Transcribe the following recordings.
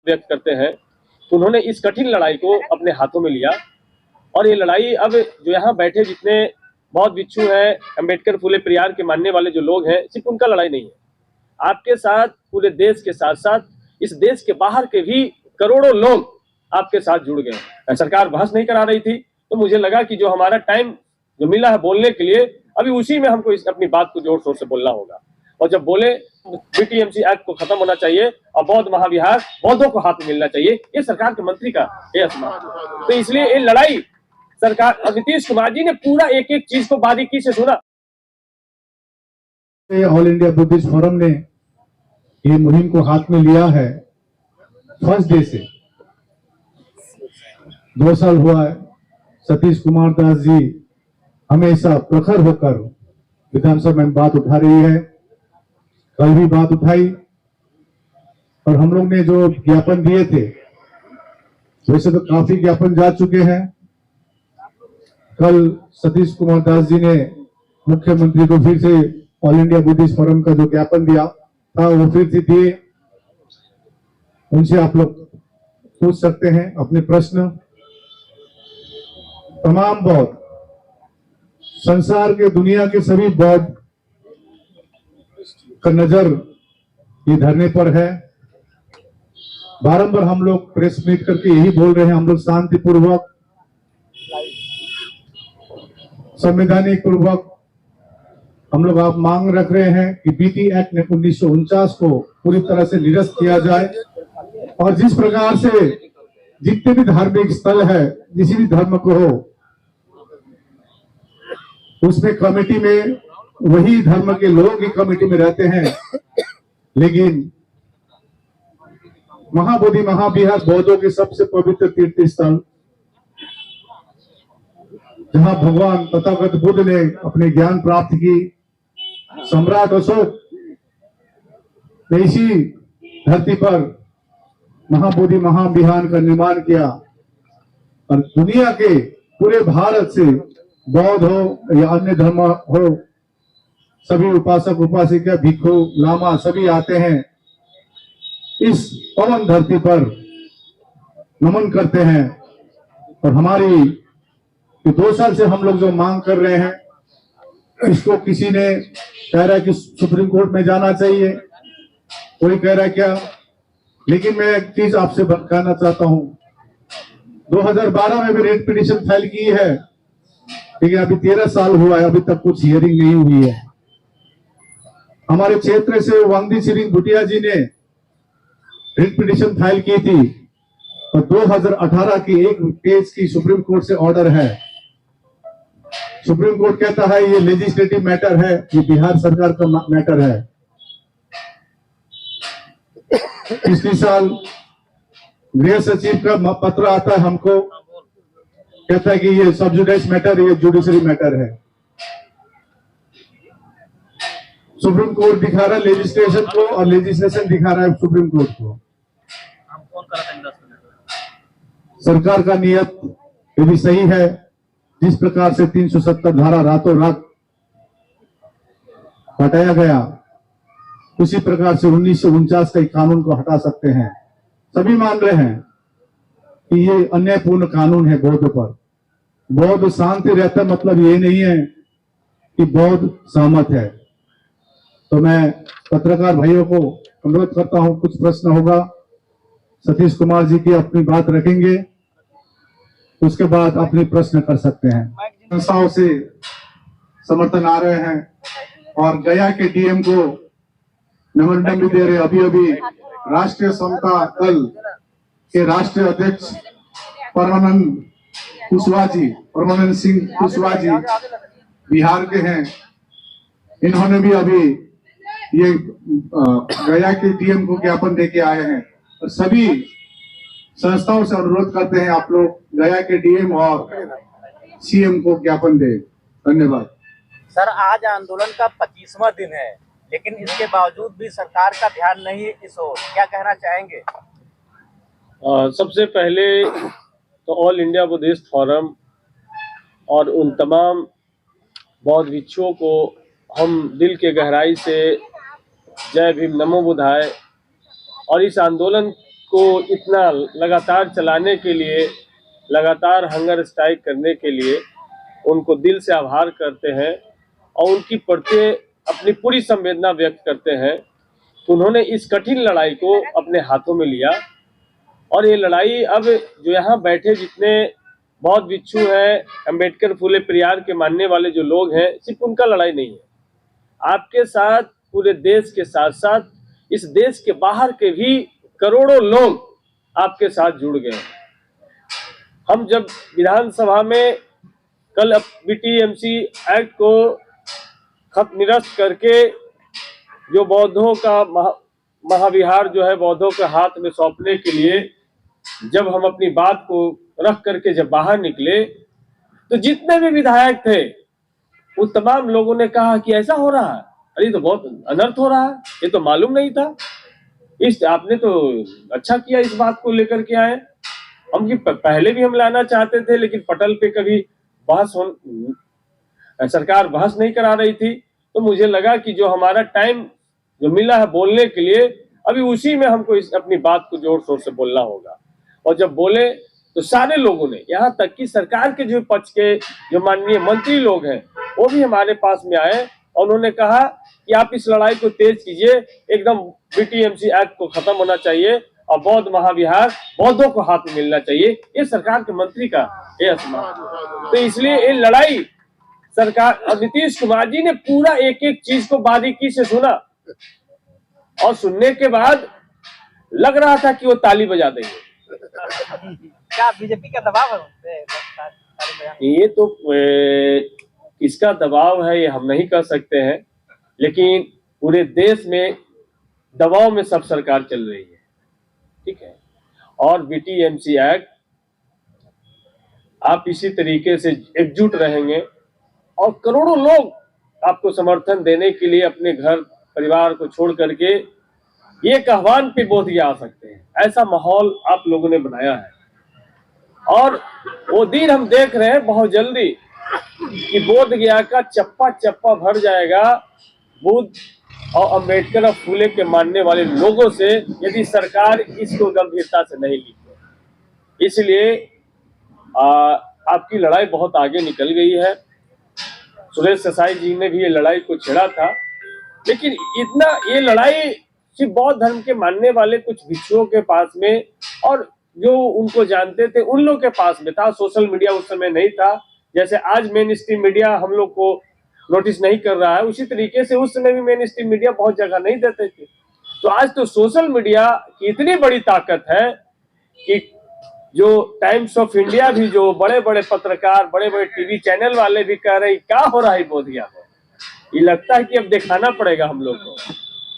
व्यक्त करते हैं कि उन्होंने इस कठिन लड़ाई को अपने हाथों में लिया और ये लड़ाई अब जो यहाँ बैठे जितने बहुत बिच्छू हैं, अम्बेडकर फुले पेरियार के मानने वाले जो लोग हैं, सिर्फ उनका लड़ाई नहीं है, आपके साथ पूरे देश के साथ साथ इस देश के बाहर के भी करोड़ों लोग आपके साथ जुड़ गए। सरकार बहस नहीं करा रही थी, तो मुझे लगा कि जो हमारा टाइम जो मिला है बोलने के लिए, अभी उसी में हमको अपनी बात को जोर शोर से बोलना होगा। और जब बोले बीटीएमसी एक्ट को खत्म होना चाहिए और बौद्ध महाविहार बौद्धों को हाथ में मिलना चाहिए, ये सरकार के मंत्री का ये असमान। तो इसलिए ये लड़ाई सरकार, नीतीश कुमार जी ने पूरा एक एक चीज को बारीकी से सुना। ऑल इंडिया बुद्धिस्ट फोरम ने ये मुहिम को हाथ में लिया है फर्स्ट डे से। 2 साल हुआ है। सतीश कुमार दास जी हमेशा प्रखर होकर विधानसभा में बात उठा रही है, कल भी बात उठाई और हम लोग ने जो ज्ञापन दिए थे, वैसे तो काफी ज्ञापन जा चुके हैं। कल सतीश कुमार दास जी ने मुख्यमंत्री को फिर से ऑल इंडिया बुद्धिस्ट फोरम का जो ज्ञापन दिया था वो फिर से दिए। उनसे आप लोग पूछ सकते हैं अपने प्रश्न। तमाम बौद्ध, संसार के दुनिया के सभी बौद्ध का नजर ये धरने पर है। बारंबार हम लोग प्रेस मीट करके यही बोल रहे हैं, हम लोग शांतिपूर्वक संवैधानिक पूर्वक हम लोग आप मांग रख रहे हैं कि बीटी एक्ट 1949 को पूरी तरह से निरस्त किया जाए और जिस प्रकार से जितने भी धार्मिक स्थल है, किसी भी धर्म को हो, उसमें कमेटी में वही धर्म के लोग ही कमेटी में रहते हैं, लेकिन महाबोधि महाविहार बौद्धों के सबसे पवित्र तीर्थ स्थल, जहां भगवान तथागत बुद्ध ने अपने ज्ञान प्राप्त की, सम्राट अशोक ने इसी धरती पर महाबोधि महाविहार का निर्माण किया और दुनिया के पूरे भारत से बौद्ध हो या अन्य धर्म हो, सभी उपासक उपासिका भिक्षु लामा सभी आते हैं, इस पवन धरती पर नमन करते हैं। और हमारी 2 साल से हम लोग जो मांग कर रहे हैं, इसको किसी ने कह रहा है कि सुप्रीम कोर्ट में जाना चाहिए, कोई कह रहा है क्या, लेकिन मैं एक चीज आपसे कहना चाहता हूं। 2012 में भी रेट पिटीशन फाइल की है, लेकिन अभी 13 साल हुआ है, अभी तक कुछ हियरिंग नहीं हुई है। हमारे क्षेत्र से वांगदी सिरिंग भुटिया जी ने रेट पिटीशन फाइल की थी और 2018 की एक केस की सुप्रीम कोर्ट से ऑर्डर है। सुप्रीम कोर्ट कहता है ये लेजिस्लेटिव मैटर है, ये बिहार सरकार का मैटर है। पिछले साल गृह सचिव का पत्र आता है हमको, कहता है कि ये सब जुडिस मैटर, ये जुडिशरी मैटर है। सुप्रीम कोर्ट दिखा रहा है लेजिस्लेशन को और लेजिस्लेशन दिखा रहा है सुप्रीम कोर्ट को। सरकार का नियत यदि सही है, जिस प्रकार से 370 धारा रातों रात हटाया गया, उसी प्रकार से 1949 का कानून को हटा सकते हैं। सभी मान रहे हैं कि ये अन्यायपूर्ण कानून है बौद्ध पर। बौद्ध शांति रहता मतलब ये नहीं है कि बौद्ध सहमत है। तो मैं पत्रकार भाइयों को अनुरोध करता हूं, कुछ प्रश्न होगा, सतीश कुमार जी की अपनी बात रखेंगे, उसके बाद अपने प्रश्न कर सकते हैं। संस्थाओं से समर्थन आ रहे हैं और गया के डीएम को मेमोरेंडम भी दे रहे। अभी अभी राष्ट्रीय समता दल के राष्ट्रीय अध्यक्ष परमानंद सिंह कुशवाहा जी बिहार के हैं, इन्होंने भी अभी ये गया के डीएम को ज्ञापन देके आए हैं। और सभी संस्थाओं से अनुरोध करते हैं आप लोग गया के डीएम और सीएम को ज्ञापन दें। धन्यवाद। सर, आज आंदोलन का 25वां दिन है, लेकिन इसके बावजूद भी सरकार का ध्यान नहीं है इस ओर, क्या कहना चाहेंगे? सबसे पहले तो ऑल इंडिया बुद्धिस्ट फोरम और उन तमाम बौद्ध भिक्षुओं को हम दिल के गहराई से जय भीम नमो बुद्धाय। और इस आंदोलन को इतना लगातार चलाने के लिए, लगातार हंगर स्ट्राइक करने के लिए उनको दिल से आभार करते हैं और उनकी प्रति अपनी पूरी संवेदना व्यक्त करते हैं कि उन्होंने इस कठिन लड़ाई को अपने हाथों में लिया। और ये लड़ाई अब जो यहाँ बैठे जितने बहुत बिच्छू हैं, अंबेडकर फूले पेरियार के मानने वाले जो लोग हैं, सिर्फ उनका लड़ाई नहीं है, आपके साथ पूरे देश के साथ साथ इस देश के बाहर के भी करोड़ों लोग आपके साथ जुड़ गए हैं। हम जब विधानसभा में कल बीटीएमसी एक्ट को खत्म निरस्त करके जो बौद्धों का महाविहार जो है बौद्धों के हाथ में सौंपने के लिए जब हम अपनी बात को रख करके जब बाहर निकले तो जितने भी विधायक थे उन तमाम लोगों ने कहा कि ऐसा हो रहा है, अरे तो बहुत अनर्थ हो रहा है, ये तो मालूम नहीं था, इस आपने तो अच्छा किया इस बात को लेकर के आए। हम कि पहले भी हम लाना चाहते थे लेकिन पटल पे कभी सरकार बहस नहीं करा रही थी, तो मुझे लगा कि जो हमारा टाइम जो मिला है बोलने के लिए अभी उसी में हमको अपनी बात को जोर शोर से बोलना होगा। और जब बोले तो सारे लोगों ने, यहाँ तक कि सरकार के जो पक्ष के जो माननीय मंत्री लोग हैं वो भी हमारे पास में आए और उन्होंने कहा कि आप इस लड़ाई को तेज कीजिए, एकदम बीटीएमसी एक्ट को खत्म होना चाहिए और बौद्ध महाविहार बौद्धों को हाथ में मिलना चाहिए। ये सरकार के मंत्री का ये असमान। तो इसलिए ये लड़ाई सरकार और नीतीश कुमार जी ने पूरा एक एक चीज को बारीकी से सुना और सुनने के बाद लग रहा था कि वो ताली बजा देंगे। क्या बीजेपी का दबाव है? ये तो किसका दबाव है ये हम नहीं कह सकते हैं, लेकिन पूरे देश में दबाव में सब सरकार चल रही है, ठीक है। और बीटीएमसी एक्ट आप इसी तरीके से एकजुट रहेंगे और करोड़ों लोग आपको समर्थन देने के लिए अपने घर परिवार को छोड़ करके ये आह्वान पे बोधगया आ सकते हैं, ऐसा माहौल आप लोगों ने बनाया है। और वो दिन हम देख रहे हैं बहुत जल्दी कि बोधगया का चप्पा चप्पा भर जाएगा बुद्ध और अंबेडकर और फूले के मानने वाले लोगों से, यदि सरकार इसको गंभीरता से नहीं ली। इसलिए आपकी लड़ाई बहुत आगे निकल गई है। सुरेश ससाई जी ने भी ये लड़ाई को छेड़ा था, लेकिन इतना ये लड़ाई सिर्फ बौद्ध धर्म के मानने वाले कुछ भिक्षुओं के पास में और जो उनको जानते थे उन लोग के पास में था। सोशल मीडिया उस समय नहीं था, जैसे आज मेन स्ट्रीम मीडिया हम लोग को नोटिस नहीं कर रहा है, उसी तरीके से उस समय भी मेन स्ट्रीम मीडिया बहुत जगह नहीं देते थे। तो आज तो सोशल मीडिया की इतनी बड़ी ताकत है कि जो टाइम्स ऑफ इंडिया भी, जो बड़े बड़े पत्रकार, बड़े बड़े टीवी चैनल वाले भी कह रहे हैं क्या हो रहा है बोधगया में, ये लगता है कि अब दिखाना पड़ेगा हम लोग को,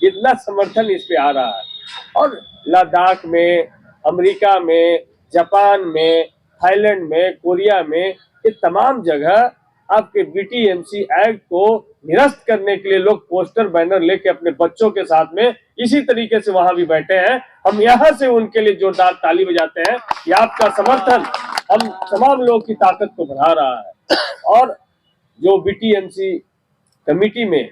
इतना समर्थन इस पे आ रहा है। और लद्दाख में, अमेरिका में, जापान में, थाईलैंड में, कोरिया में, ये तमाम जगह आपके बीटीएमसी एक्ट को निरस्त करने के लिए लोग पोस्टर बैनर लेके अपने बच्चों के साथ में इसी तरीके से वहां भी बैठे हैं। हम यहाँ से उनके लिए जोरदार ताली बजाते हैं कि आपका समर्थन हम तमाम लोगों की ताकत को बढ़ा रहा है। और जो बीटीएमसी कमेटी में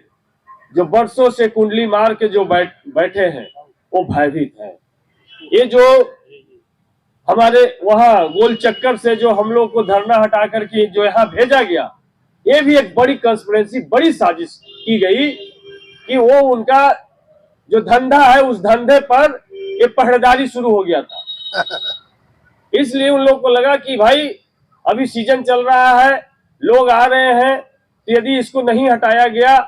जो बरसों से कुंडली मार के जो बैठे हैं वो भयभीत है। ये जो हमारे वहां गोल चक्कर से जो हम लोग को धरना हटा करके जो यहाँ भेजा गया, ये भी एक बड़ी कंस्पिरेसी, बड़ी साजिश की गई कि वो उनका जो धंधा है उस धंधे पर ये पहरेदारी शुरू हो गया था। इसलिए उन लोग को लगा कि भाई अभी सीजन चल रहा है, लोग आ रहे हैं, तो यदि इसको नहीं हटाया गया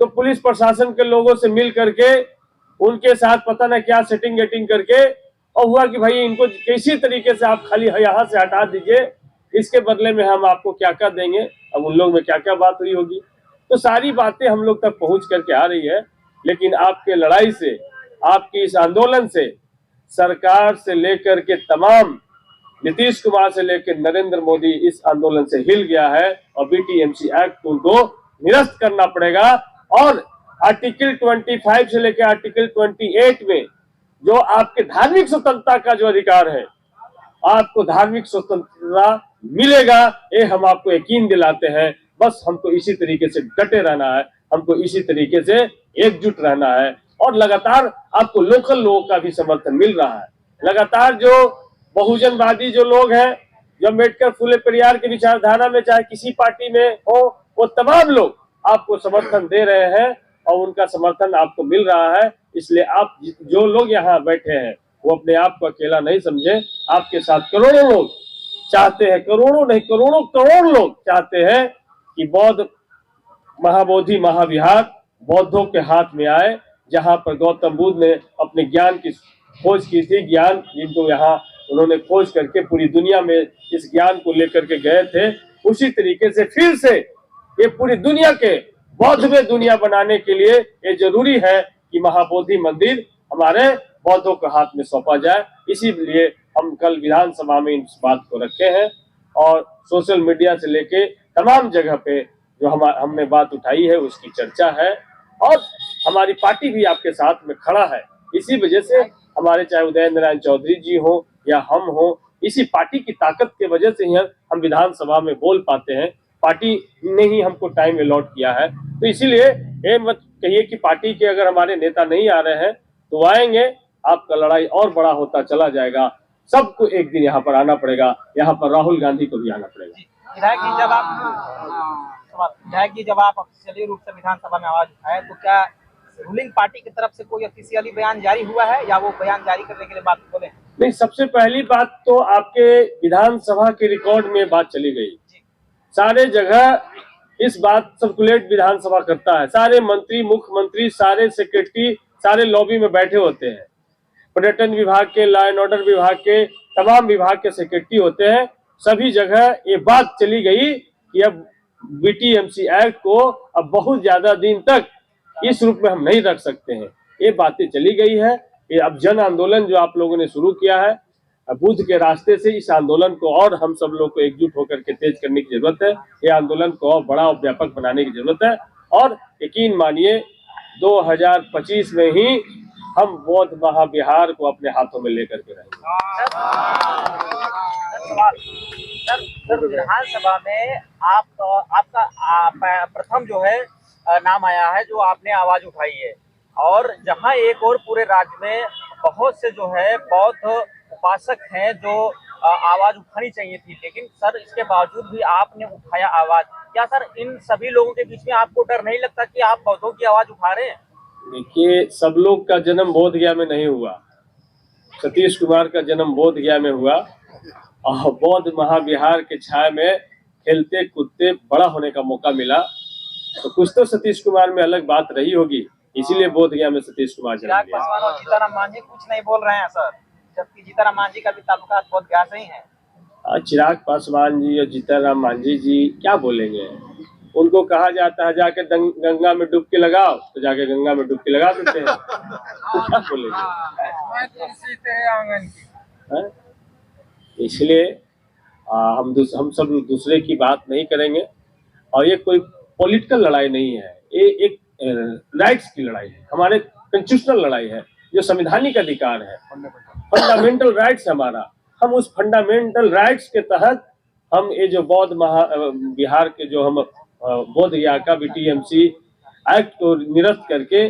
तो पुलिस प्रशासन के लोगों से मिल करके उनके साथ पता न क्या सेटिंग गेटिंग करके और हुआ कि भाई इनको किसी तरीके से आप खाली यहाँ से हटा दीजिए, इसके बदले में हम आपको क्या क्या देंगे। अब उन लोग में क्या क्या बात हुई होगी, तो सारी बातें हम लोग तक पहुंच करके आ रही है। लेकिन आपके लड़ाई से, आपकी इस आंदोलन से सरकार से लेकर के तमाम, नीतीश कुमार से लेकर नरेंद्र मोदी इस आंदोलन से हिल गया है और बीटीएमसी एक्ट उनको निरस्त करना पड़ेगा। और आर्टिकल 25 से लेकर आर्टिकल 28 में जो आपके धार्मिक स्वतंत्रता का जो अधिकार है, आपको धार्मिक स्वतंत्रता मिलेगा, ये हम आपको यकीन दिलाते हैं। बस हमको इसी तरीके से डटे रहना है, हमको इसी तरीके से एकजुट रहना है और लगातार आपको लोकल लोगों का भी समर्थन मिल रहा है। लगातार जो बहुजनवादी जो लोग हैं, जो अम्बेडकर फुले पेरियार की विचारधारा में चाहे किसी पार्टी में हो, वो तमाम लोग आपको समर्थन दे रहे हैं और उनका समर्थन आपको मिल रहा है। इसलिए आप जो लोग यहाँ बैठे हैं वो अपने आप को अकेला नहीं समझे, आपके साथ करोड़ों लोग चाहते हैं, करोड़ों नहीं करोड़ों करोड़ लोग चाहते हैं कि बौद्ध महाबोधि महाविहार बौद्धों के हाथ में आए, जहां पर गौतम बुद्ध ने अपने ज्ञान की खोज की थी। ज्ञान जिनको यहाँ उन्होंने खोज करके पूरी दुनिया में इस ज्ञान को लेकर के गए थे, उसी तरीके से फिर से ये पूरी दुनिया के बौद्धमय दुनिया बनाने के लिए ये जरूरी है कि महाबोधि मंदिर हमारे बौद्धों के हाथ में सौंपा जाए। इसीलिए हम कल विधानसभा में इस बात को रखे हैं और सोशल मीडिया से लेके तमाम जगह पे जो हमने बात उठाई है उसकी चर्चा है और हमारी पार्टी भी आपके साथ में खड़ा है। इसी वजह से हमारे चाहे उदय नारायण चौधरी जी हो या हम हो, इसी पार्टी की ताकत की वजह से ही हम विधानसभा में बोल पाते हैं। पार्टी ने ही हमको टाइम अलॉट किया है, तो इसीलिए ये मत कहिए कि पार्टी के अगर हमारे नेता नहीं आ रहे हैं तो आएंगे, आपका लड़ाई और बड़ा होता चला जाएगा। सबको एक दिन यहाँ पर आना पड़ेगा, यहाँ पर राहुल गांधी को भी आना पड़ेगा। विधायक जी जब आप ऑफिशियली रूप से विधानसभा में आवाज उठाए तो क्या रूलिंग पार्टी की तरफ से कोई ऑफिशियली बयान जारी हुआ है या वो बयान जारी करने के लिए बात बोले? नहीं, सबसे पहली बात तो आपके विधानसभा के रिकॉर्ड में बात चली गई। सारे जगह इस बात सर्कुलेट विधानसभा करता है, सारे मंत्री मुख्यमंत्री सारे सेक्रेटरी सारे लॉबी में बैठे होते हैं, पर्यटन विभाग के लॉ एंड ऑर्डर विभाग के तमाम विभाग के सेक्रेटरी होते हैं। सभी जगह ये बात चली गई कि अब बीटीएमसी एक्ट को अब बहुत ज्यादा दिन तक इस रूप में हम नहीं रख सकते हैं, ये बातें चली गई है। ये अब जन आंदोलन जो आप लोगों ने शुरू किया है बुद्ध के रास्ते से, इस आंदोलन को और हम सब लोग को एकजुट होकर के तेज करने की जरूरत है। ये आंदोलन को और बड़ा और व्यापक बनाने की जरूरत है और यकीन मानिए 2025 में ही हम बौद्ध महाविहार को अपने हाथों में लेकर के रहेंगे। सर विधानसभा में आपका प्रथम जो है नाम आया है जो आपने आवाज उठाई है, और जहां एक और पूरे राज्य में बहुत से जो है बौद्ध उपासक हैं जो आवाज उठानी चाहिए थी, लेकिन सर इसके बावजूद भी आपने उठाया आवाज। क्या सर इन सभी लोगों के बीच में आपको डर नहीं लगता कि आप बौद्धों की आवाज उठा रहे हैं? देखिए, सब लोग का जन्म बोध गया में नहीं हुआ। सतीश कुमार का जन्म बोध गया में हुआ और बौद्ध महाविहार के छाया में खेलते कूदते बड़ा होने का मौका मिला, तो कुछ तो सतीश कुमार में अलग बात रही होगी, इसीलिए बोध गया में सतीश कुमार जन्म लिया। पासवान और जीतन राम मांझी कुछ नहीं बोल रहे हैं सर, जबकि जीतन राम मांझी का भी ताल्लुकात बोध गया से ही है। चिराग पासवान जी और जीतन राम मांझी जी क्या बोलेंगे? उनको कहा जाता है जाके गंगा में डुबकी लगाओ, तो जाके गंगा में डुबकी लगा देते हैं, तो क्या बोलेंगे? इसलिए हम सब दूसरे की बात नहीं करेंगे और ये कोई पॉलिटिकल लड़ाई नहीं है, ये एक राइट्स की लड़ाई है, हमारे कॉन्स्टिट्यूशनल लड़ाई है, जो संवैधानिक अधिकार है, फंडामेंटल राइट्स हमारा। हम उस फंडामेंटल राइट्स के तहत हम ये जो बौद्ध महाविहार के जो हम बोध गया का बीटीएमसी एक्ट को निरस्त करके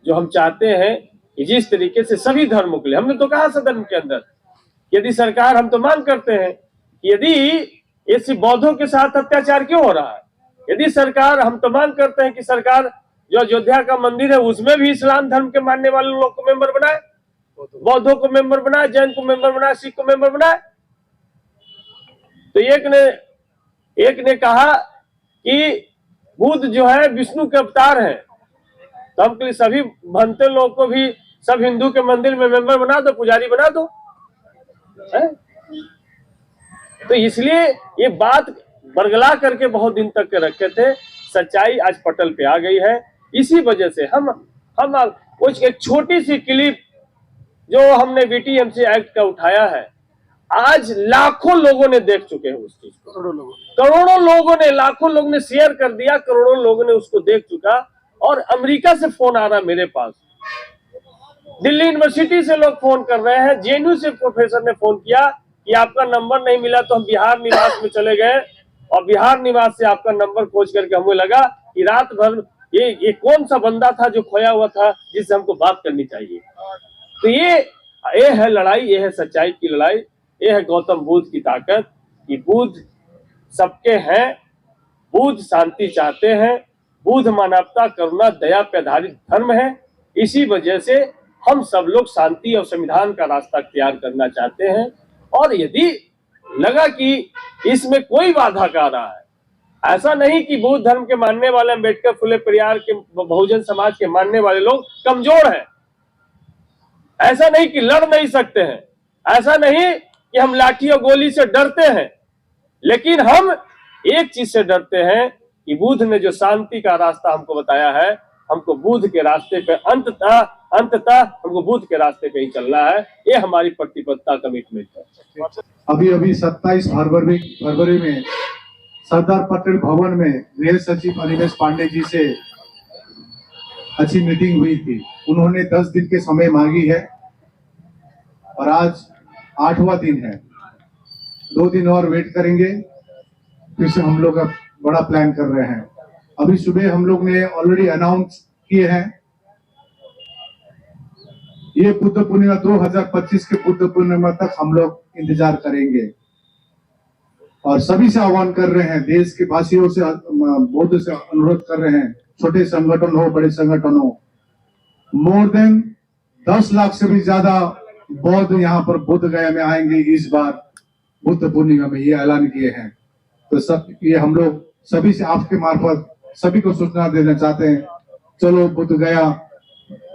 जो हम चाहते हैं कि जिस तरीके से सभी धर्मों के लिए, हमने तो कहा सदन के अंदर, यदि सरकार, हम तो मांग करते हैं यदि ये सिर्फ बौद्धों के साथ अत्याचार क्यों हो रहा है, यदि सरकार, हम तो मांग करते हैं कि सरकार जो अयोध्या का मंदिर है उसमें भी इस्लाम धर्म के मानने वाले लोग को मेंबर बनाए, बौद्धों को मेंबर बनाए, जैन को मेंबर बनाए, सिख को मेंबर बनाए। तो एक ने कहा कि बुद्ध जो है विष्णु के अवतार है, तो हम सभी भंते लोग को भी सब हिंदू के मंदिर में मेंबर बना दो, पुजारी बना दो है? तो इसलिए ये बात बरगला करके बहुत दिन तक के रखे थे, सच्चाई आज पटल पे आ गई है। इसी वजह से हम कुछ एक छोटी सी क्लिप जो हमने बीटीएमसी एक्ट का उठाया है, आज लाखों लोगों ने देख चुके हैं उस चीज को, करोड़ों लोगों ने, लाखों लोगों ने शेयर कर दिया, करोड़ों लोगों ने उसको देख चुका। और अमेरिका से फोन आ रहा मेरे पास, दिल्ली यूनिवर्सिटी से लोग फोन कर रहे हैं, जेएनयू से प्रोफेसर ने फोन किया कि आपका नंबर नहीं मिला, तो हम बिहार निवास में चले गए और बिहार निवास से आपका नंबर खोज करके हमें लगा कि रात भर ये कौन सा बंदा था जो खोया हुआ था जिससे हमको बात करनी चाहिए। तो ये ये है लड़ाई, ये है सच्चाई की लड़ाई, ये है गौतम बुद्ध की ताकत कि बुद्ध सबके हैं, बुद्ध शांति चाहते हैं, बुद्ध मानवता, करुणा, दया पे आधारित धर्म है। इसी वजह से हम सब लोग शांति और संविधान का रास्ता अख्तियार करना चाहते हैं। और यदि लगा कि इसमें कोई बाधा आ रहा है, ऐसा नहीं कि बुद्ध धर्म के मानने वाले, अम्बेडकर, फुले परियार के, बहुजन समाज के मानने वाले लोग कमजोर हैं, ऐसा नहीं कि लड़ नहीं सकते हैं, ऐसा नहीं कि हम लाठी और गोली से डरते हैं, लेकिन हम एक चीज से डरते हैं कि बुद्ध ने जो शांति का रास्ता हमको बताया है, हमको बुद्ध के रास्ते पे अंततः हमको बुद्ध के रास्ते पे ही चलना है। ये हमारी प्रतिबद्धता, कमिटमेंट है। अभी 27 फरवरी में सरदार पटेल भवन में गृह सचिव अनिमेष पांडे जी से अच्छी मीटिंग हुई थी। उन्होंने 10 दिन के समय मांगी है और आज 8वां दिन है। 2 दिन और वेट करेंगे, फिर से हम लोग अब बड़ा प्लान कर रहे हैं। अभी सुबह हम लोग ने ऑलरेडी अनाउंस किए हैं, ये बुद्ध पूर्णिमा 2025 के बुद्ध पूर्णिमा तक हम लोग इंतजार करेंगे और सभी से आह्वान कर रहे हैं, देश के वासियों से, बौद्ध से अनुरोध कर रहे हैं, छोटे संगठन हो, बड़े संगठन हो, मोर देन 10 लाख से भी ज्यादा बौद्ध यहाँ पर बुद्ध गया में आएंगे इस बार बुद्ध पूर्णिमा में, ये ऐलान किए हैं। तो सब ये हम लोग सभी से आपके मार्फत सभी को सूचना देना चाहते हैं, चलो बुद्ध गया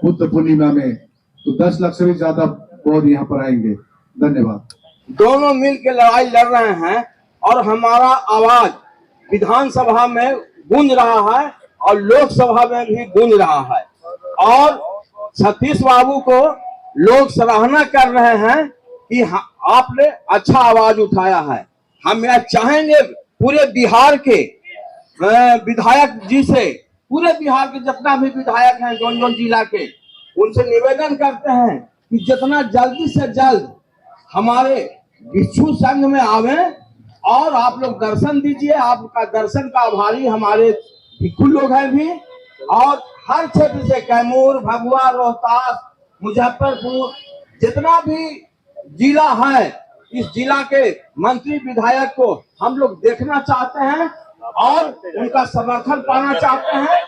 बुद्ध पूर्णिमा में, तो 10 लाख से भी ज्यादा बौद्ध यहाँ पर आएंगे। धन्यवाद। दोनों मिल के लड़ाई लड़ रहे हैं और हमारा आवाज विधानसभा में गूंज रहा है और लोकसभा में भी गूंज रहा है और सतीश बाबू को लोग सराहना कर रहे हैं कि आपने अच्छा आवाज उठाया है। हम यह चाहेंगे पूरे बिहार के विधायक जी से, पूरे बिहार के जितना भी विधायक हैं जोन जिला के, उनसे निवेदन करते हैं कि जितना जल्दी से जल्द हमारे भिक्षु संघ में आवे और आप लोग दर्शन दीजिए। आपका दर्शन का आभारी हमारे भिक्षु लोग हैं भी, और हर क्षेत्र से कैमूर, भभुआ, रोहतास, मुजफ्फरपुर, जितना भी जिला है, इस जिला के मंत्री विधायक को हम लोग देखना चाहते हैं और उनका समर्थन पाना चाहते हैं।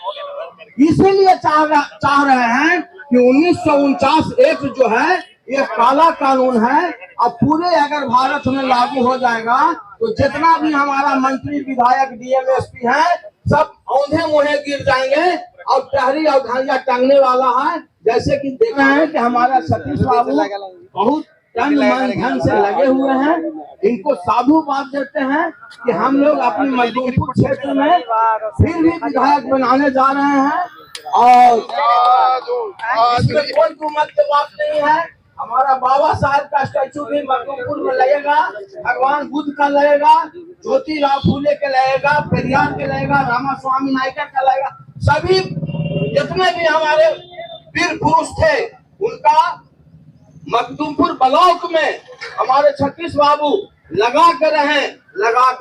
इसीलिए चाह रहे हैं कि 1949 एक्ट जो है ये काला कानून है, अब पूरे अगर भारत में लागू हो जाएगा तो जितना भी हमारा मंत्री, विधायक, डीएम, एसपी है, सब औंधे मुहे गिर जाएंगे और टहरी और ढांचा टांगने वाला है। जैसे कि देखा है कि हमारा सतीश बाबू बहुत तन मन धन से लगे हुए हैं, इनको साधुवाद देते हैं कि हम लोग अपने मजदूरपुर क्षेत्र में फिर भी विधायक बनाने जा रहे हैं और इसमें कोई दुमत की बात नहीं है। हमारा बाबा साहब का स्टैचू भी मजदूरपुर में लगेगा, भगवान बुद्ध का लगेगा, ज्योतिराव फूले के लगेगा, पेरियार के लगेगा, रामास्वामी नायकर का लगेगा। सभी जितने भी हमारे वीर पुरुष थे उनका मखदूमपुर ब्लॉक में हमारे सतीश बाबू लगा कर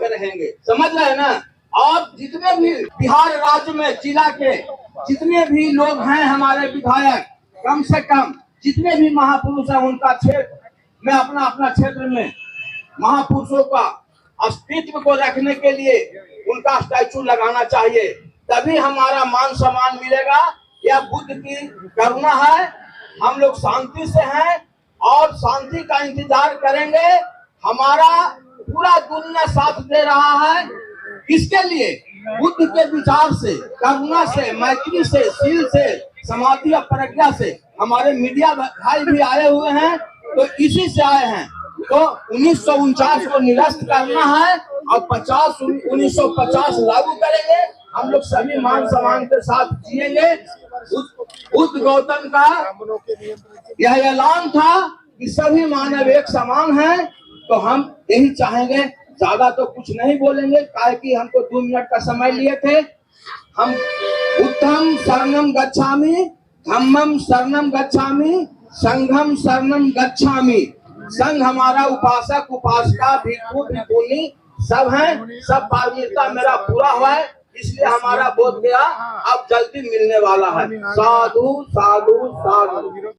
रहेंगे, समझ रहे हैं ना। और जितने भी बिहार राज्य में जिला के जितने भी लोग हैं हमारे विधायक, कम से कम जितने भी महापुरुष हैं उनका क्षेत्र में अपना क्षेत्र में महापुरुषों का अस्तित्व को रखने के लिए उनका स्टैचू लगाना चाहिए, तभी हमारा मान सम्मान मिलेगा। यह बुद्ध की करुणा है, हम लोग शांति से हैं और शांति का इंतजार करेंगे। हमारा पूरा दुनिया साथ दे रहा है, इसके लिए बुद्ध के विचार से, करुणा से, मैत्री से, शील से, समाधि और प्रज्ञा से। हमारे मीडिया भाई भी आए हुए हैं तो इसी से आए हैं। तो 1949 को निरस्त करना है और 1950 लागू करेंगे। हम लोग सभी मान सम्मान के साथ जिएंगे। बुद्ध गौतम का यह ऐलान था कि सभी मानव एक समान हैं, तो हम यही चाहेंगे। ज्यादा तो कुछ नहीं बोलेंगे, काहे कि हमको 2 मिनट का समय लिए थे। हम बुद्धम शरणम गच्छामि, धम्मम शरणम गच्छामि, संघम शरणम गच्छामि। संघ हमारा उपासक, उपासिका, भिक्षु, भिक्षुणी सब हैं, सब पारदर्शिता मेरा पूरा हुआ है, इसलिए हमारा बोध गया अब जल्दी मिलने वाला है। साधु साधु साधु।